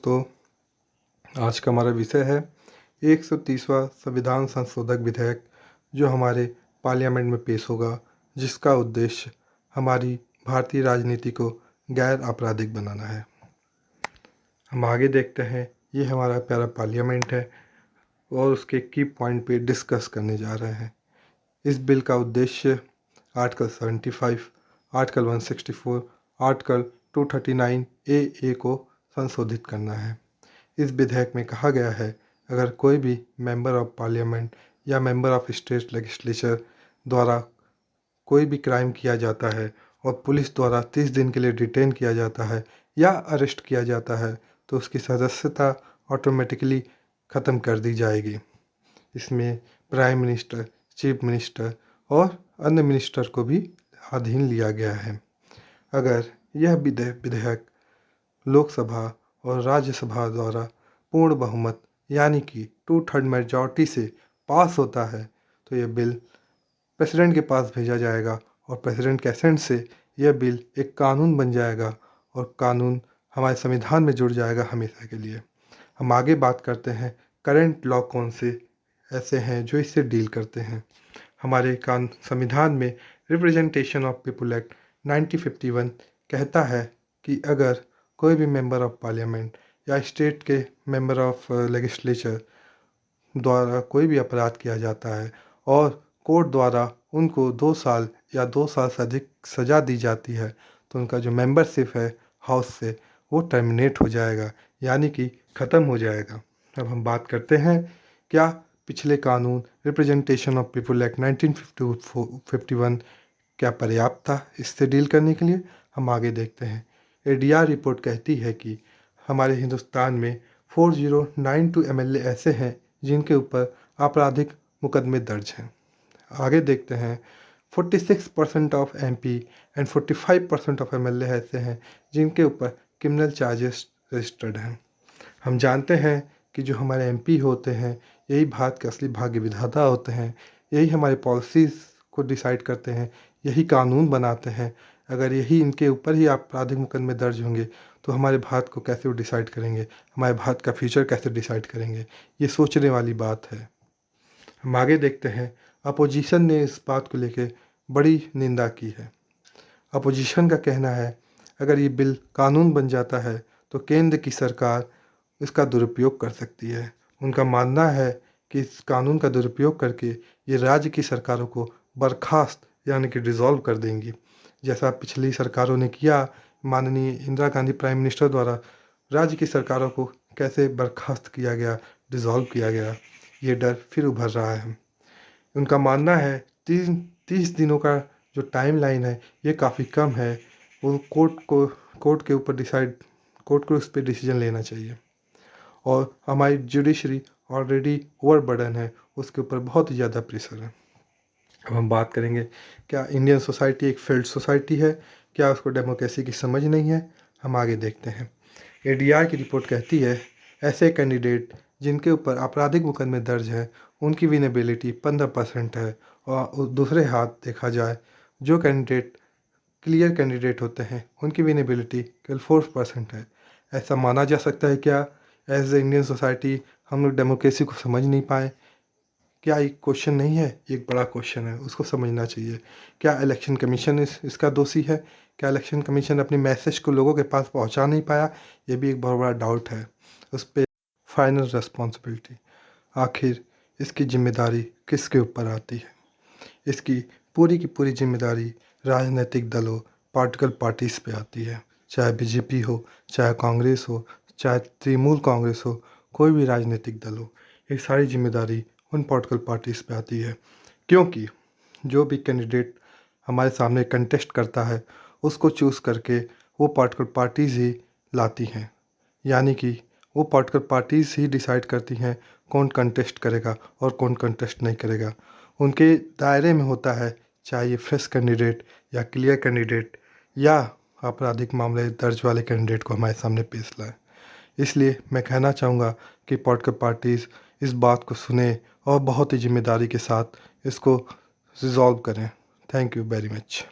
दोस्तों, आज का हमारा विषय है 130वां संविधान संशोधक विधेयक जो हमारे पार्लियामेंट में पेश होगा, जिसका उद्देश्य हमारी भारतीय राजनीति को गैर आपराधिक बनाना है। हम आगे देखते हैं। ये हमारा प्यारा पार्लियामेंट है और उसके की पॉइंट पे डिस्कस करने जा रहे हैं। इस बिल का उद्देश्य आर्टिकल 75, आर्टिकल 164, आर्टिकल 239 ए को संशोधित करना है। इस विधेयक में कहा गया है, अगर कोई भी मेंबर ऑफ पार्लियामेंट या मेंबर ऑफ स्टेट लेजिस्लेचर द्वारा कोई भी क्राइम किया जाता है और पुलिस द्वारा 30 दिन के लिए डिटेन किया जाता है या अरेस्ट किया जाता है, तो उसकी सदस्यता ऑटोमेटिकली ख़त्म कर दी जाएगी। इसमें प्राइम मिनिस्टर, चीफ मिनिस्टर और अन्य मिनिस्टर को भी अधीन लिया गया है। अगर यह विधेयक लोकसभा और राज्यसभा द्वारा पूर्ण बहुमत यानी कि 2/3 मेजॉरिटी से पास होता है, तो यह बिल प्रेसिडेंट के पास भेजा जाएगा और प्रेसिडेंट के असेंट से यह बिल एक कानून बन जाएगा और कानून हमारे संविधान में जुड़ जाएगा हमेशा के लिए। हम आगे बात करते हैं करंट लॉ कौन से ऐसे हैं जो इससे डील करते हैं। हमारे संविधान में रिप्रेजेंटेशन ऑफ पीपुल एक्ट 1951 कहता है कि अगर कोई भी मेंबर ऑफ पार्लियामेंट या स्टेट के मेंबर ऑफ लेजिस्लेचर द्वारा कोई भी अपराध किया जाता है और कोर्ट द्वारा उनको 2 साल या 2 साल से अधिक सज़ा दी जाती है, तो उनका जो मेंबरशिप है हाउस से वो टर्मिनेट हो जाएगा, यानी कि ख़त्म हो जाएगा। अब हम बात करते हैं, क्या पिछले कानून रिप्रेजेंटेशन ऑफ पीपुल एक्ट 1951 क्या पर्याप्त था इससे डील करने के लिए? हम आगे देखते हैं। एडीआर रिपोर्ट कहती है कि हमारे हिंदुस्तान में 4092 एमएलए ऐसे हैं जिनके ऊपर आपराधिक मुकदमे दर्ज हैं। आगे देखते हैं 46% of MP and 45% of MLA ऐसे हैं जिनके ऊपर क्रिमिनल चार्जेस रजिस्टर्ड हैं। हम जानते हैं कि जो हमारे एमपी होते हैं यही भारत के असली भाग्य विधाता होते हैं, यही हमारी पॉलिसीज़ को डिसाइड करते हैं, यही कानून बनाते हैं। अगर यही इनके ऊपर ही आपराधिक मुकदमे दर्ज होंगे तो हमारे भारत को कैसे वो डिसाइड करेंगे, हमारे भारत का फ्यूचर कैसे डिसाइड करेंगे? ये सोचने वाली बात है। हम आगे देखते हैं, अपोजिशन ने इस बात को लेकर बड़ी निंदा की है। अपोजिशन का कहना है, अगर ये बिल कानून बन जाता है तो केंद्र की सरकार इसका दुरुपयोग कर सकती है। उनका मानना है कि इस कानून का दुरुपयोग करके ये राज्य की सरकारों को बर्खास्त यानी कि डिसॉल्व कर देंगी, जैसा पिछली सरकारों ने किया। माननीय इंदिरा गांधी प्राइम मिनिस्टर द्वारा राज्य की सरकारों को कैसे बर्खास्त किया गया, डिसॉल्व किया गया, ये डर फिर उभर रहा है। उनका मानना है 30 दिनों का जो टाइम लाइन है ये काफ़ी कम है। वो कोर्ट को उस पर डिसीजन लेना चाहिए और हमारी जुडिशरी ऑलरेडी ओवरबर्डन है, उसके ऊपर बहुत ही ज़्यादा प्रेशर है। अब हम बात करेंगे, क्या इंडियन सोसाइटी एक फेल्ड सोसाइटी है? क्या उसको डेमोक्रेसी की समझ नहीं है? हम आगे देखते हैं। एडीआर की रिपोर्ट कहती है, ऐसे कैंडिडेट जिनके ऊपर आपराधिक मुकदमे दर्ज है उनकी विनेबिलिटी 15% है, और दूसरे हाथ देखा जाए जो कैंडिडेट क्लियर कैंडिडेट होते हैं उनकी विनेबिलिटी केवल 4% है। ऐसा माना जा सकता है क्या एज ए इंडियन सोसाइटी हम लोग डेमोक्रेसी को समझ नहीं पाए? क्या एक क्वेश्चन नहीं है, एक बड़ा क्वेश्चन है, उसको समझना चाहिए। क्या इलेक्शन कमीशन इसका दोषी है? क्या इलेक्शन कमीशन अपनी मैसेज को लोगों के पास पहुंचा नहीं पाया? ये भी एक बहुत बड़ा डाउट है। उस पर फाइनल रिस्पॉन्सिबिलिटी, आखिर इसकी जिम्मेदारी किसके ऊपर आती है? इसकी पूरी की पूरी जिम्मेदारी राजनीतिक दलों, पॉलिटिकल पार्टीज़ पे आती है। चाहे बीजेपी हो, चाहे कांग्रेस हो, चाहे तृणमूल कांग्रेस हो, कोई भी राजनीतिक दल हो, ये सारी जिम्मेदारी उन पॉलिटिकल पार्टीज़ पे आती है। क्योंकि जो भी कैंडिडेट हमारे सामने कंटेस्ट करता है उसको चूज़ करके वो पॉलिटिकल पार्टीज़ ही लाती हैं, यानी कि वो पॉलिटिकल पार्टीज़ ही डिसाइड करती हैं कौन कंटेस्ट करेगा और कौन कंटेस्ट नहीं करेगा। उनके दायरे में होता है, चाहे ये फ्रेश कैंडिडेट या क्लियर कैंडिडेट या आपराधिक मामले दर्ज वाले कैंडिडेट को हमारे सामने पेश लाए। इसलिए मैं कहना चाहूँगा कि पॉलिटिकल पार्टीज़ इस बात को सुने और बहुत ही जिम्मेदारी के साथ इसको रिजॉल्व करें। Thank you very much.